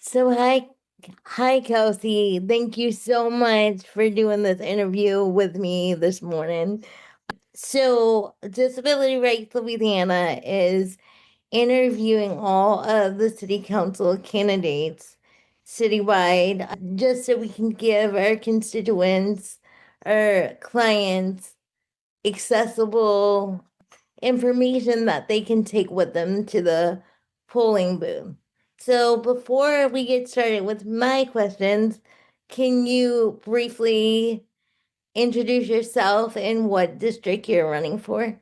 So hi Kelsey. Thank you so much for doing this interview with me this morning. So Disability Rights Louisiana is interviewing all of the city council candidates citywide just so we can give our constituents, our clients accessible information that they can take with them to the polling booth. So before we get started with my questions, can you briefly introduce yourself and what district you're running for?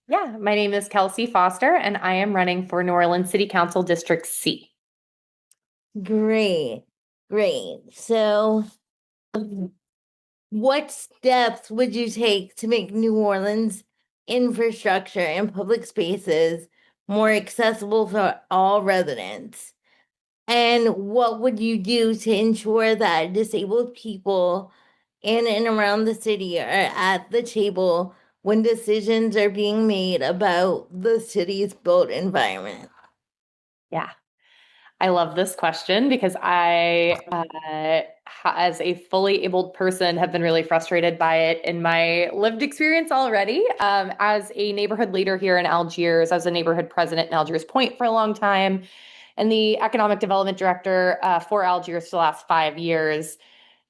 Yeah, my name is Kelsey Foster, and I am running for New Orleans City Council District C. Great, great. So, what steps would you take to make New Orleans infrastructure and public spaces more accessible for all residents? And what would you do to ensure that disabled people in and around the city are at the table when decisions are being made about the city's built environment? Yeah, I love this question because as a fully abled person, have been really frustrated by it in my lived experience already. As a neighborhood leader here in Algiers, I was a neighborhood president in Algiers Point for a long time, and the economic development director for Algiers for the last 5 years.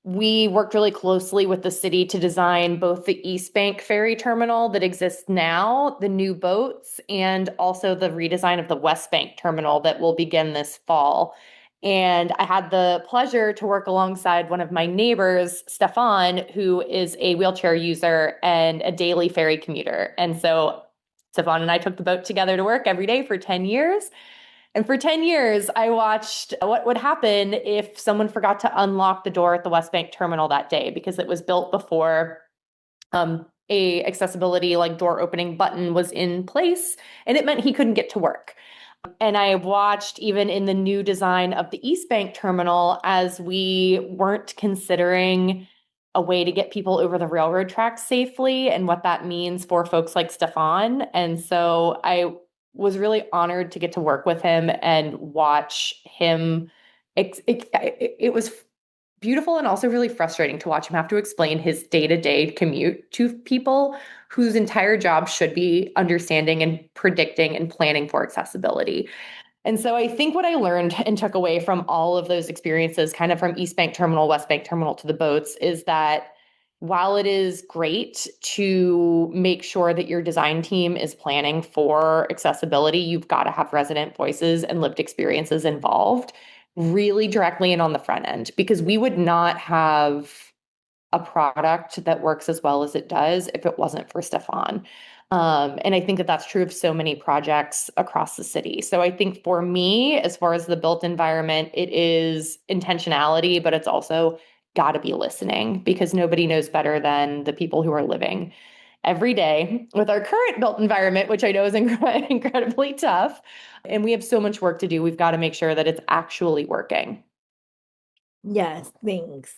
We worked really closely with the city to design both the East Bank ferry terminal that exists now, the new boats, and also the redesign of the West Bank terminal that will begin this fall. And I had the pleasure to work alongside one of my neighbors, Stefan, who is a wheelchair user and a daily ferry commuter. And so Stefan and I took the boat together to work every day for 10 years. And for 10 years, I watched what would happen if someone forgot to unlock the door at the West Bank terminal that day because it was built before a accessibility like door opening button was in place, and it meant he couldn't get to work. And I watched even in the new design of the East Bank terminal as we weren't considering a way to get people over the railroad tracks safely and what that means for folks like Stefan. And so I was really honored to get to work with him and watch him. It was beautiful and also really frustrating to watch him have to explain his day-to-day commute to people whose entire job should be understanding and predicting and planning for accessibility. And so I think what I learned and took away from all of those experiences, kind of from East Bank Terminal, West Bank Terminal to the boats, is that while it is great to make sure that your design team is planning for accessibility, you've got to have resident voices and lived experiences involved really directly and on the front end, because we would not have a product that works as well as it does if it wasn't for Stefan. And I think that that's true of so many projects across the city. So I think for me, as far as the built environment, it is intentionality, but it's also got to be listening because nobody knows better than the people who are living every day with our current built environment, which I know is incredibly tough. And we have so much work to do. We've got to make sure that it's actually working. Yes, thanks.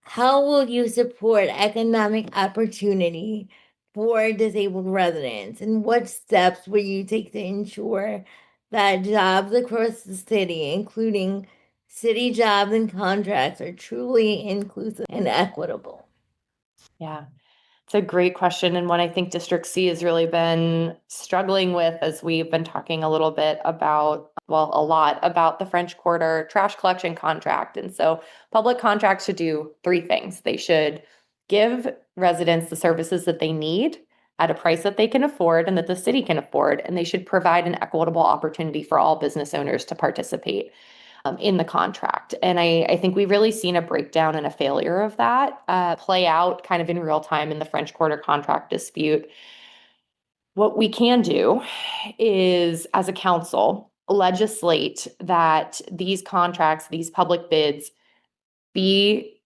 How will you support economic opportunity for disabled residents? And what steps will you take to ensure that jobs across the city, including city jobs and contracts, are truly inclusive and equitable? Yeah. It's a great question, and one I think District C has really been struggling with as we've been talking a little bit about, well, a lot about the French Quarter trash collection contract. And so public contracts should do three things. They should give residents the services that they need at a price that they can afford and that the city can afford, and they should provide an equitable opportunity for all business owners to participate in the contract. And I think we've really seen a breakdown and a failure of that play out kind of in real time in the French Quarter contract dispute. What we can do is, as a council, legislate that these contracts, these public bids, be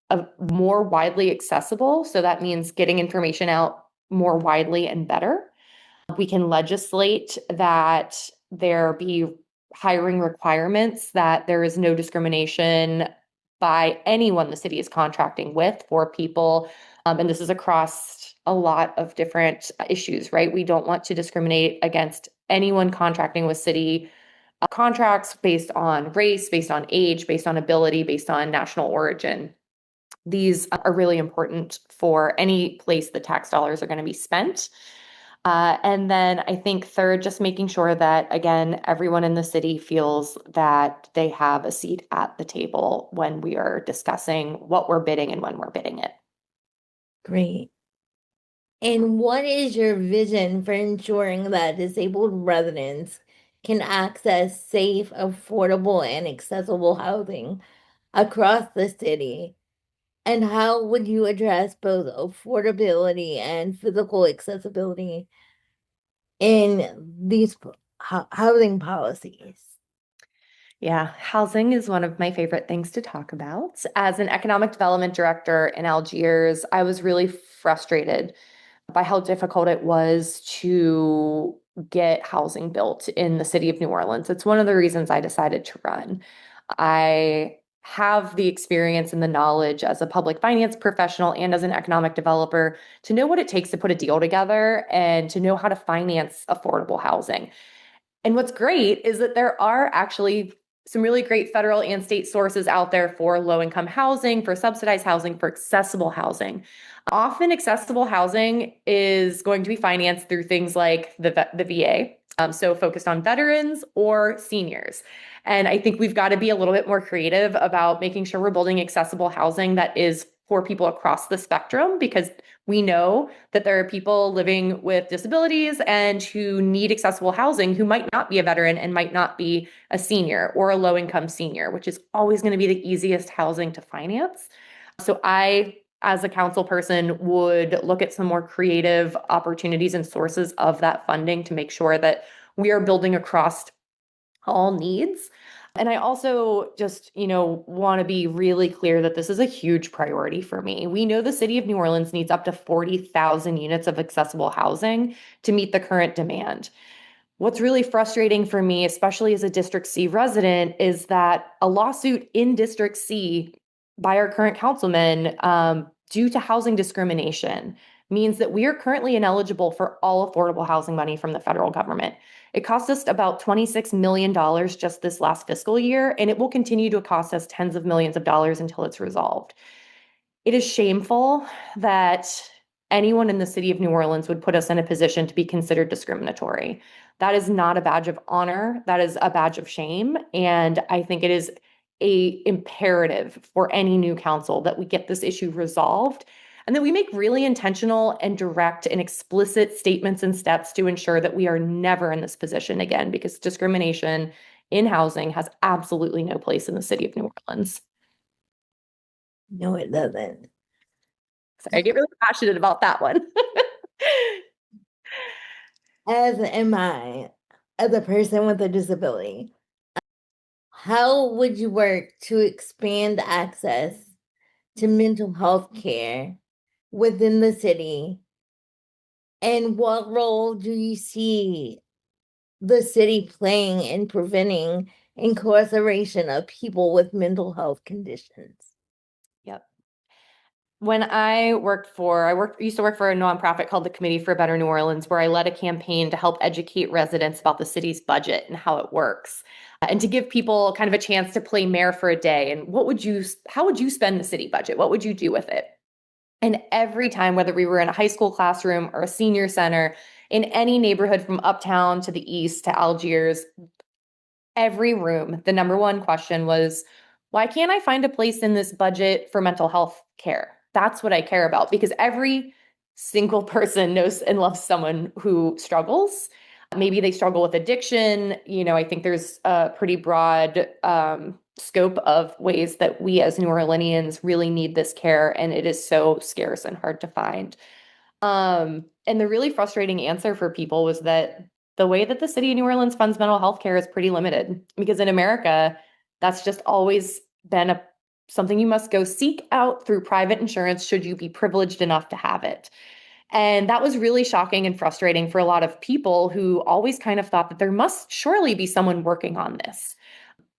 more widely accessible. So that means getting information out more widely and better. We can legislate that there be hiring requirements, that there is no discrimination by anyone the city is contracting with for people. And this is across a lot of different issues, right? We don't want to discriminate against anyone contracting with city contracts based on race, based on age, based on ability, based on national origin. These are really important for any place the tax dollars are going to be spent. And then I think third, just making sure that, again, everyone in the city feels that they have a seat at the table when we are discussing what we're bidding and when we're bidding it. Great. And what is your vision for ensuring that disabled residents can access safe, affordable, and accessible housing across the city? And how would you address both affordability and physical accessibility in these housing policies? Yeah, housing is one of my favorite things to talk about. As an economic development director in Algiers, I was really frustrated by how difficult it was to get housing built in the city of New Orleans. It's one of the reasons I decided to run. I have the experience and the knowledge as a public finance professional and as an economic developer to know what it takes to put a deal together and to know how to finance affordable housing. And what's great is that there are actually some really great federal and state sources out there for low-income housing, for subsidized housing, for accessible housing. Often accessible housing is going to be financed through things like the VA, so focused on veterans or seniors. And I think we've got to be a little bit more creative about making sure we're building accessible housing that is for people across the spectrum, because we know that there are people living with disabilities and who need accessible housing who might not be a veteran and might not be a senior or a low-income senior, which is always going to be the easiest housing to finance. So I, as a council person, would look at some more creative opportunities and sources of that funding to make sure that we are building across all needs. And I also just, want to be really clear that this is a huge priority for me. We know the city of New Orleans needs up to 40,000 units of accessible housing to meet the current demand. What's really frustrating for me, especially as a District C resident, is that a lawsuit in District C by our current councilman, due to housing discrimination, means that we are currently ineligible for all affordable housing money from the federal government. It cost us about $26 million just this last fiscal year, and it will continue to cost us tens of millions of dollars until it's resolved. It is shameful that anyone in the city of New Orleans would put us in a position to be considered discriminatory. That is not a badge of honor. That is a badge of shame. And I think it is a imperative for any new council that we get this issue resolved and that we make really intentional and direct and explicit statements and steps to ensure that we are never in this position again, because discrimination in housing has absolutely no place in the city of New Orleans. No, it doesn't. So I get really passionate about that one. As am I, as a person with a disability. How would you work to expand access to mental health care within the city? And what role do you see the city playing in preventing incarceration of people with mental health conditions? Yep. When used to work for a nonprofit called the Committee for a Better New Orleans, where I led a campaign to help educate residents about the city's budget and how it works, and to give people kind of a chance to play mayor for a day. And how would you spend the city budget? What would you do with it? And every time, whether we were in a high school classroom or a senior center, in any neighborhood from uptown to the east to Algiers, every room, the number one question was, why can't I find a place in this budget for mental health care? That's what I care about, because every single person knows and loves someone who struggles. Maybe they struggle with addiction. I think there's a pretty broad scope of ways that we as New Orleanians really need this care, and it is so scarce and hard to find. And the really frustrating answer for people was that the way that the city of New Orleans funds mental health care is pretty limited, because in America, that's just always been something you must go seek out through private insurance should you be privileged enough to have it. And that was really shocking and frustrating for a lot of people who always kind of thought that there must surely be someone working on this.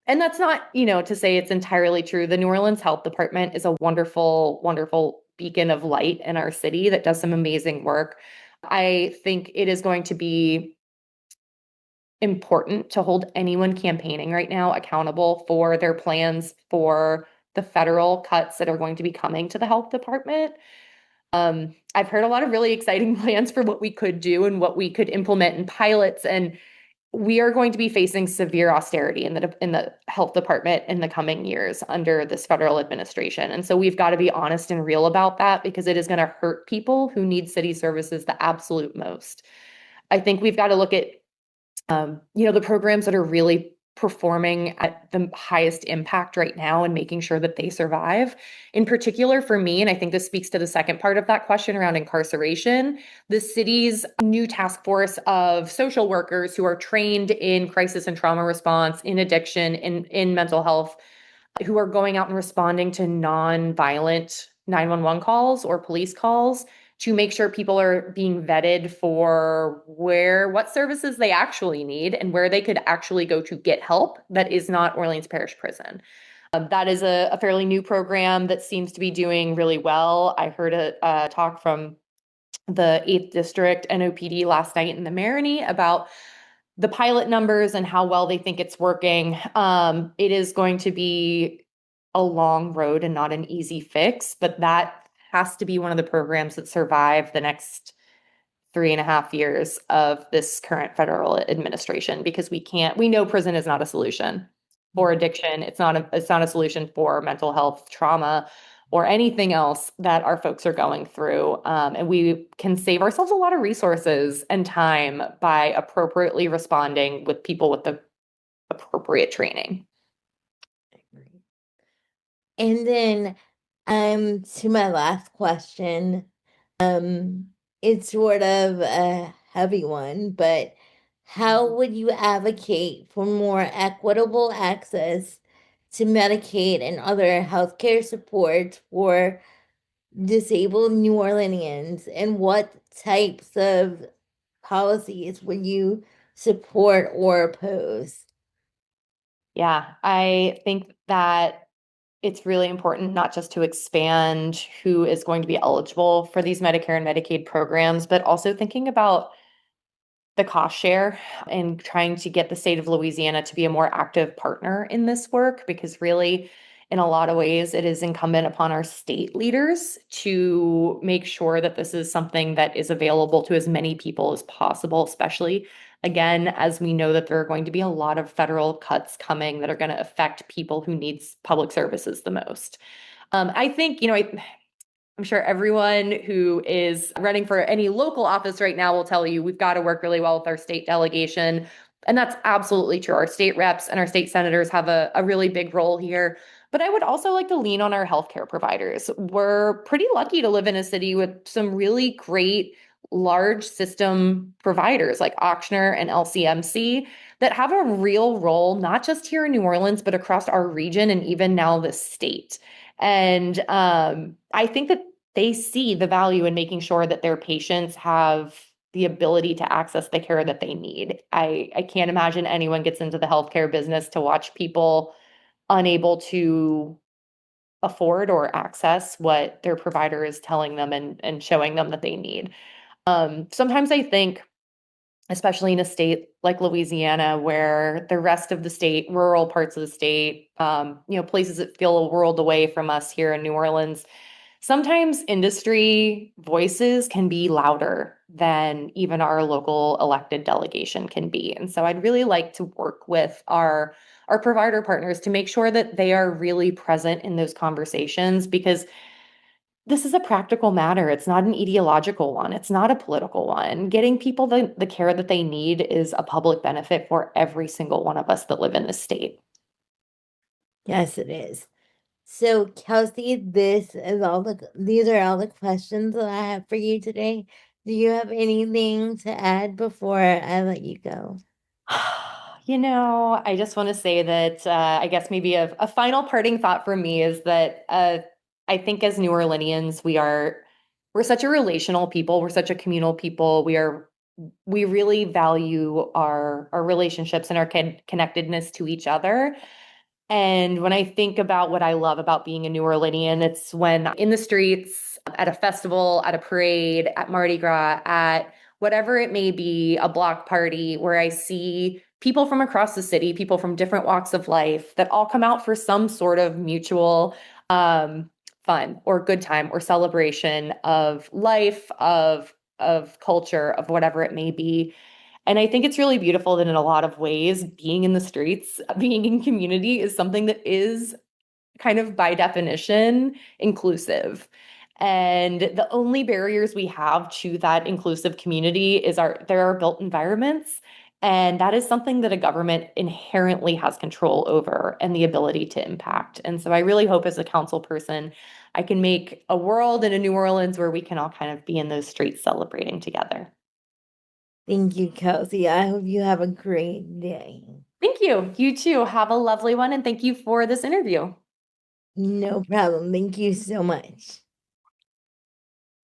And that's not, to say it's entirely true. The New Orleans Health Department is a wonderful, wonderful beacon of light in our city that does some amazing work. I think it is going to be important to hold anyone campaigning right now accountable for their plans for the federal cuts that are going to be coming to the health department. I've heard a lot of really exciting plans for what we could do and what we could implement in pilots, and we are going to be facing severe austerity in the health department in the coming years under this federal administration. And so we've got to be honest and real about that because it is going to hurt people who need city services the absolute most. I think we've got to look at the programs that are really performing at the highest impact right now and making sure that they survive. In particular for me, and I think this speaks to the second part of that question around incarceration, the city's new task force of social workers who are trained in crisis and trauma response, in addiction, in mental health, who are going out and responding to non-violent 911 calls or police calls to make sure people are being vetted for what services they actually need and where they could actually go to get help that is not Orleans Parish Prison. That is a fairly new program that seems to be doing really well. I heard a talk from the 8th District NOPD last night in the Marigny about the pilot numbers and how well they think it's working. It is going to be a long road and not an easy fix, but that has to be one of the programs that survive the next 3.5 years of this current federal administration because we know prison is not a solution for addiction. It's not a solution for mental health trauma or anything else that our folks are going through. And we can save ourselves a lot of resources and time by appropriately responding with people with the appropriate training. And then to my last question, it's sort of a heavy one, but how would you advocate for more equitable access to Medicaid and other healthcare supports for disabled New Orleanians? And what types of policies would you support or oppose? Yeah, I think that it's really important not just to expand who is going to be eligible for these Medicare and Medicaid programs, but also thinking about the cost share and trying to get the state of Louisiana to be a more active partner in this work because really in a lot of ways it is incumbent upon our state leaders to make sure that this is something that is available to as many people as possible, especially again as we know that there are going to be a lot of federal cuts coming that are going to affect people who need public services the most. I think, I'm sure everyone who is running for any local office right now will tell you we've got to work really well with our state delegation. And that's absolutely true. Our state reps and our state senators have a really big role here. But I would also like to lean on our healthcare providers. We're pretty lucky to live in a city with some really great large system providers like Ochsner and LCMC that have a real role, not just here in New Orleans, but across our region and even now the state. And I think that they see the value in making sure that their patients have the ability to access the care that they need. I can't imagine anyone gets into the healthcare business to watch people unable to afford or access what their provider is telling them and showing them that they need. Sometimes I think, especially in a state like Louisiana, where the rest of the state, rural parts of the state, places that feel a world away from us here in New Orleans, sometimes industry voices can be louder than even our local elected delegation can be. And so I'd really like to work with our provider partners to make sure that they are really present in those conversations because this is a practical matter. It's not an ideological one. It's not a political one. Getting people the care that they need is a public benefit for every single one of us that live in this state. Yes, it is. So, Kelsey, these are all the questions that I have for you today. Do you have anything to add before I let you go? I just want to say that I guess maybe a final parting thought for me is that I think as New Orleanians, we're such a relational people. We're such a communal people. We really value our relationships and our connectedness to each other. And when I think about what I love about being a New Orleanian, it's when in the streets, at a festival, at a parade, at Mardi Gras, at whatever it may be, a block party, where I see people from across the city, people from different walks of life that all come out for some sort of mutual fun or good time or celebration of life, of culture, of whatever it may be. And I think it's really beautiful that in a lot of ways, being in the streets, being in community is something that is kind of by definition inclusive. And the only barriers we have to that inclusive community is there are built environments. And that is something that a government inherently has control over and the ability to impact. And so I really hope as a council person, I can make a world in a New Orleans where we can all kind of be in those streets celebrating together. Thank you, Kelsey. I hope you have a great day. Thank you. You too. Have a lovely one. And thank you for this interview. No problem. Thank you so much.